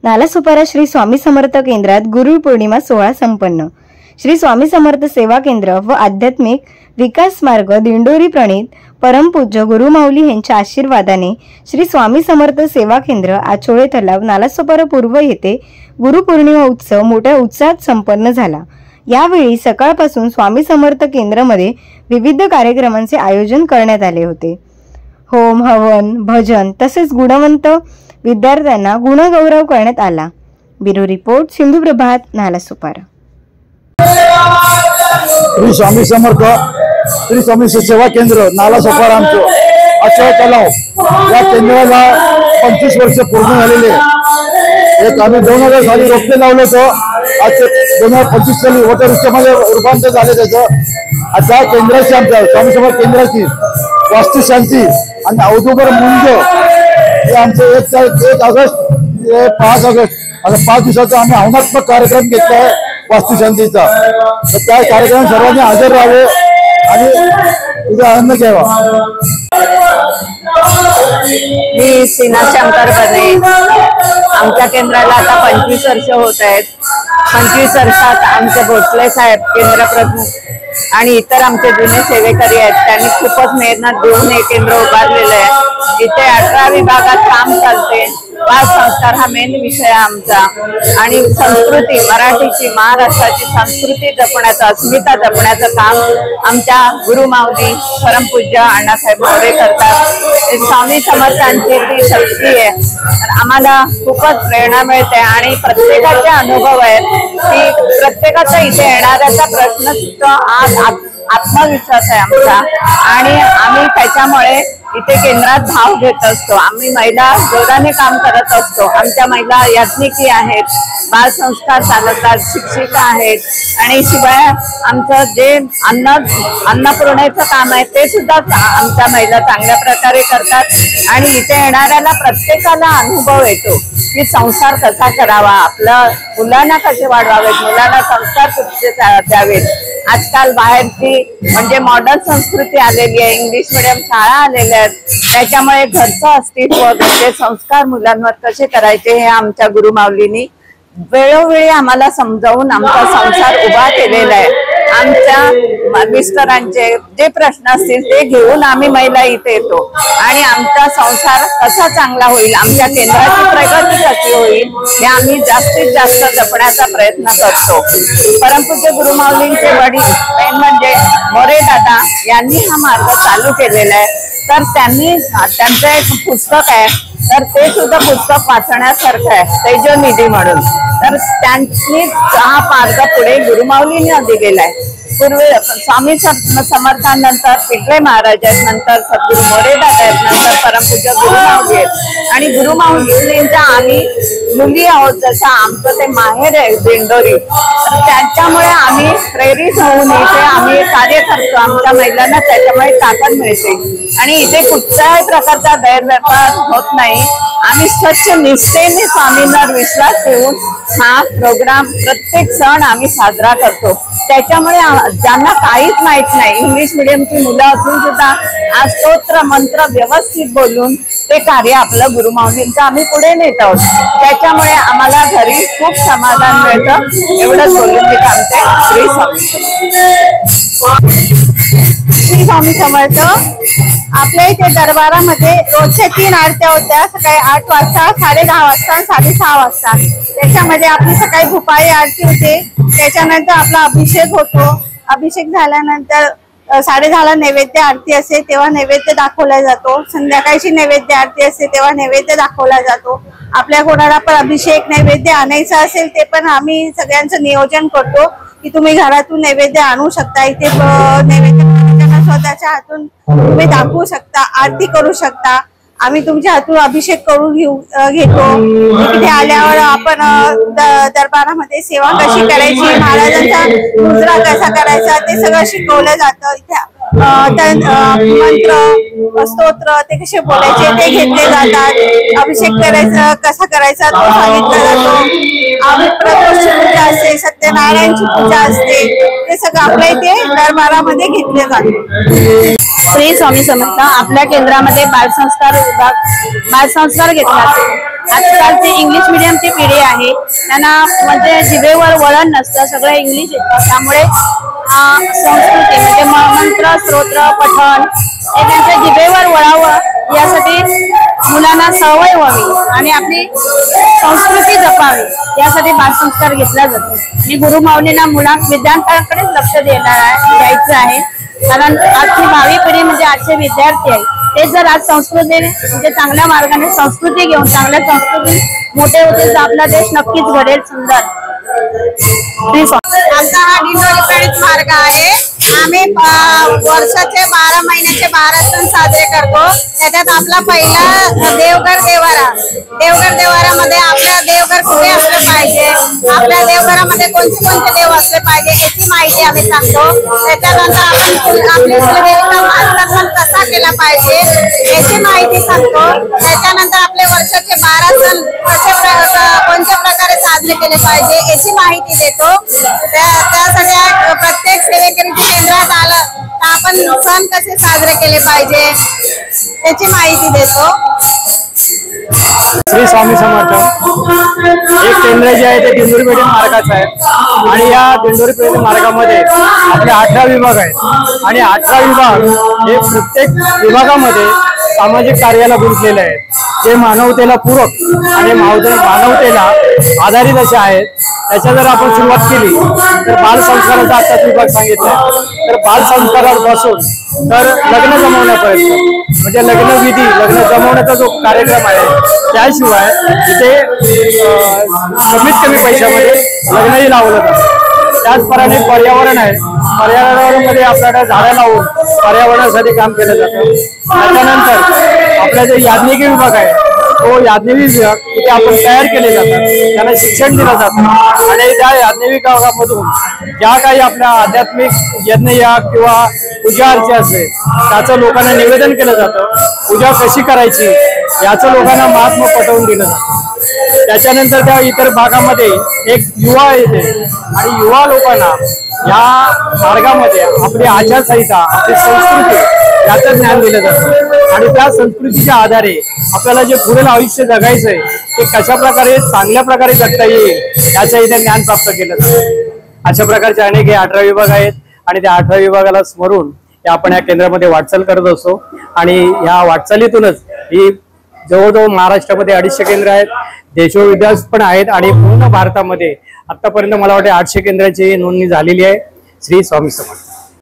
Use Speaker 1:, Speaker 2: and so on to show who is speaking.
Speaker 1: नालासोपारा श्री स्वामी समर्थ केंद्रात गुरुपौर्णिमा सोहळा संपन्न। श्री स्वामी समर्थ सेवा केंद्र व आध्यात्मिक विकास मार्ग दिंडोरी प्रणीत परमपूज्य गुरुमाऊली यांच्या आशीर्वादाने श्री स्वामी समर्थ सेवा केंद्र आचोळे तलाव नालासोपारा पूर्व येथे गुरुपौर्णिमा उत्सव मोठ्या उत्साहात संपन्न झाला। यावेळी सकाळपासून स्वामी समर्थ केंद्रामध्ये विविध कार्यक्रमांचे आयोजन करण्यात आले होते। होम हवन भजन तसेच गुणवंत विद्यार्थ्यांना गुणगौरव करण्यात आला। ब्युरो रिपोर्ट सिंधू प्रभात नालासोपारा।
Speaker 2: श्री स्वामी समर्थ श्री स्वामी सेवा केंद्र नालासोपारा आमचं आचोळे तलाव या केंद्राला 25 वर्ष पूर्ण झालेले। एक आम्ही 2000 साली रोपटे लावलं होतं। आज 2025 साली वटवृक्षामध्ये रूपांतर झाले त्याचं। आता केंद्राची आमच्या स्वामी समर्थ केंद्राची वास्तुशांती आणि औदुंबर मुंज हे आमचं 1 ऑगस्ट 5 ऑगस्ट असं 5 दिवसाचा आम्ही हवनात्मक कार्यक्रम घेतला आहे वास्तुशांतीचा। तर त्या कार्यक्रमात सर्वांनी हजर राहावे आणि तुझा आनंद घ्यावा।
Speaker 3: मी सीना शंकर बने। आमच्या केंद्राला आता 25 वर्ष होत आहेत। 25 वर्षात आमचे भोसले साहेब केंद्र प्रमुख आणि इतर आमचे जुने सेवेकरी आहेत, त्यांनी खूपच मेहनत घेऊन हे केंद्र उभारलेलं आहे। इथे 18 विभागात काम चालते। बाल संस्कार हा मेन विषय आमचा आणि संस्कृती मराठीची महाराष्ट्राची संस्कृती जपण्याचं अस्मिता जपण्याचं काम आमच्या गुरुमाऊली परमपूज्य अण्णासाहेब मोरे करतात। स्वामी समर्थांची ती शक्ती आहे, आम्हाला खूपच प्रेरणा मिळते आणि प्रत्येकाचे अनुभव आहेत की प्रत्येकाचा इथे येणाऱ्याचा प्रश्न सुद्धा आज आत्मविश्वास आहे आमचा आणि आम्ही त्याच्यामुळे इथे केंद्रात भाव घेत असतो। आम्ही महिला जोराने काम करत असतो। आमच्या महिला याज्ञिकी आहेत, बाल संस्कार चालवतात, शिक्षिका आहेत आणि शिवाय आमचं जे अन्नपूर्णेचं काम आहे ते सुद्धा आमच्या महिला चांगल्या प्रकारे करतात आणि इथे येणाऱ्याला प्रत्येकाला अनुभव येतो की संसार कसा करावा, आपलं मुलांना कसे वाढवावेत, मुलांना संस्कार कसे द्यावेत। आजकाल बाहेरची म्हणजे मॉडर्न संस्कृती आलेली आहे, इंग्लिश मीडियम शाळा आलेल्या आहेत, त्याच्यामुळे घरचं अस्तित्व घरचे संस्कार मुलांवर कसे करायचे हे आमच्या गुरुमाऊलींनी वेळोवेळी आम्हाला समजावून आमचा संसार उभा केलेला आहे। आमच्या मिस्टरांचे जे प्रश्न असतील ते घेऊन आम्ही महिला इथे येतो आणि आमचा संसार कसा चांगला होईल, आमच्या केंद्राची प्रगती कशी होईल हे आम्ही जास्तीत जास्त जपण्याचा प्रयत्न करतो। परमपूज्य गुरुमाऊलींचे वडील मेन म्हणजे मोरे दादा यांनी हा मार्ग चालू केलेला आहे। तर त्यांचं एक पुस्तक आहे, तर ते सुद्धा पुस्तक वाचण्यासारखं आहे, तेजोनिधी म्हणून। तर त्यांनी हा मार्ग पुढे गुरुमाऊलींनी दिलेला आहे। पूर्वी स्वामी समर्थांनंतर पिंगळे महाराज आहेत, नंतर सद्गुरू मोरे दादा आहेत, नंतर परमपूज्य गुरुमाऊली आहेत आणि गुरुमाऊलींच्या आम्ही मुली आहोत। जसं आमचं ते माहेर आहे दिंडोरी, त्याच्यामुळे आम्ही प्रेरित होऊन इथे आम्ही कार्य करतो। आमच्या महिलांना त्याच्यामुळे ताकद मिळते आणि इथे कुठल्याही प्रकारचा गैरव्यापार होत नाही। आम्ही स्वच्छ निष्ठेने स्वामींवर विश्वास ठेवून हा प्रोग्राम प्रत्येक सण आम्ही साजरा करतो। त्याच्यामुळे ज्यांना काहीच माहित नाही, इंग्लिश मिडियमची मुलं असून सुद्धा आज स्तोत्र मंत्र व्यवस्थित बोलून ते कार्य आपलं गुरुमाऊलींचं आम्ही पुढे नेत आहोत। त्याच्यामुळे आम्हाला घरी खूप समाधान मिळतं। एवढंच बोलून मी थांबते। श्री स्वामी समर्थ। आपल्या इथे दरबारामध्ये रोजच्या 3 आरत्या होत्या, सकाळी 8 वाजता, 10:30 वाजता, 6:30 वाजता। त्याच्यामध्ये आपली सकाळी भुपाळी आरती होते, त्याच्यानंतर आपला अभिषेक होतो। अभिषेक झाल्यानंतर 10:30 नैवेद्य आरती असते, तेव्हा नैवेद्य दाखवला जातो। संध्याकाळची नैवेद्य आरती असते, तेव्हा नैवेद्य दाखवला जातो। आपल्या कोणाला पण अभिषेक नैवेद्य आणायचा असेल ते पण आम्ही सगळ्यांचं नियोजन करतो की तुम्ही घरातून नैवेद्य आणू शकता। इथे नैवेद्य स्वतःच्या हातून तुम्ही दाखवू शकता, आरती करू शकता। आम्ही तुमच्या हातून अभिषेक करून घेतो। इथे आल्यावर आपण दरबारामध्ये सेवा कशी करायची, महाराजांचा मुजरा कसा करायचा ते सगळं शिकवलं जातं। इथे मंत्र स्तोत्र ते कसे बोलायचे ते घेतले जातात। अभिषेक करायचा कसा करायचा तो सांगितला जातो। प्रदोषची पूजा असते, सत्यनारायणची पूजा असते, ते सगळं आपल्या इथे दरबारामध्ये घेतले जाते।
Speaker 4: श्री स्वामी समर्थ आपल्या केंद्रामध्ये बालसंस्कार घेतला। आजकालची इंग्लिश मीडियमची पिढी आहे, त्यांना म्हणजे जिभेवर वळण नसतं, सगळं इंग्लिश येतं, त्यामुळे संस्कृती म्हणजे मंत्र स्तोत्र पठण हे त्यांच्या जिभेवर वळावं यासाठी मुलांना सवय व्हावी आणि आपली संस्कृती जपावी यासाठी बालसंस्कार घेतला जातो। आणि गुरुमाऊलींना विद्यार्थ्यांकडेच लक्ष द्यायचं आहे, कारण आजची भावी पिढी म्हणजे आजचे विद्यार्थी आहे, ते जर आज संस्कृतीने म्हणजे चांगल्या मार्गाने संस्कृती घेऊन चांगल्या संस्कृती मोठे होतील तर आपला देश नक्कीच घडेल सुंदर।
Speaker 3: आमचा हा दिंडोरी प्रणीत मार्ग आहे। आम्ही वर्षाचे 12 महिन्याचे 12 सण साजरे करतो। त्याच्यात आपला पहिला देवघर देवारामध्ये आपल्या देवघर कुठे असले पाहिजे, आपल्या देवघरामध्ये कोणते कोणते देव असले पाहिजे याची माहिती आम्ही सांगतो। त्याच्यानंतर आपण आपली कुलदेवता मानसन्मान कसा केला पाहिजे याची माहिती सांगतो। त्याच्यानंतर आपले वर्षाचे 12 सण कोणत्या प्रकारे साजरे केले पाहिजे याची माहिती देतो। त्यासाठी प्रत्येक सेवेकरी केंद्रात आलं तर आपण सण कसे साजरे केले पाहिजे त्याची माहिती देतो।
Speaker 2: श्री स्वामी समर्थ एक केंद्र जे आहे ते दिंडोरी पेठ मार्गाचं आहे आणि या दिंडोरी पेठ मार्गामध्ये आपले 18 विभाग आहेत आणि 18 विभाग हे प्रत्येक विभागामध्ये सामाजिक कार्याला गुंतलेले आहेत, जे मानवतेला पूरक आणि मानवतेला आधारित असे आहेत। त्याच्या जर आपण सुरुवात केली तर बालसंस्काराचा आजचा विभाग सांगितलाय, तर बालसंस्कारापासून तर लग्न जमवण्यापर्यंत म्हणजे लग्नविधी लग्न जमवण्याचा जो कार्यक्रम आहे त्याशिवाय इथे कमीत कमी पैशामध्ये लग्नही लावलं जातं। त्याचप्रमाणे पर्यावरण आहे, पर्यावरणामध्ये आपल्याला झाडं लावून पर्यावरणासाठी काम केलं जातं। त्याच्यानंतर आपला जो याज्ञिकी विभाग आहे तो याज्ञिकी विभाग इथे आपण तयार केले जातात, त्यांना शिक्षण दिलं जातं आणि त्या याज्ञिक विभागामधून ज्या काही आपल्या आध्यात्मिक यज्ञ किंवा पूजा अर्चा असेल त्याचं लोकांना निवेदन केलं जातं। पूजा कशी करायची याचं लोकांना महात्म्य पटवून दिलं जातं। त्याच्यानंतर त्या इतर भागामध्ये एक युवा येते आणि युवा लोकांना या मार्गामध्ये आपली आचारसंहिता आपली संस्कृती याचं ज्ञान दिलं जातं आणि त्या संस्कृतीच्या आधारे आपल्याला जे पुढील आयुष्य जगायचं आहे ते कशा प्रकारे चांगल्या प्रकारे जगता येईल याचं इथे ज्ञान प्राप्त केलं जातं। अशा प्रकारचे अनेक हे 18 विभाग आहेत आणि त्या 18 विभागाला स्मरून आपण या केंद्रामध्ये वाटचाल करत असतो आणि ह्या वाटचालीतूनच ही जवळजवळ महाराष्ट्रामध्ये 250 केंद्र आहेत, देशोविदेश पण आहेत आणि पूर्ण भारतामध्ये आतापर्यंत मला वाटते 800 केंद्राची नोंदणी झालेली आहे। श्री स्वामी समर्थ।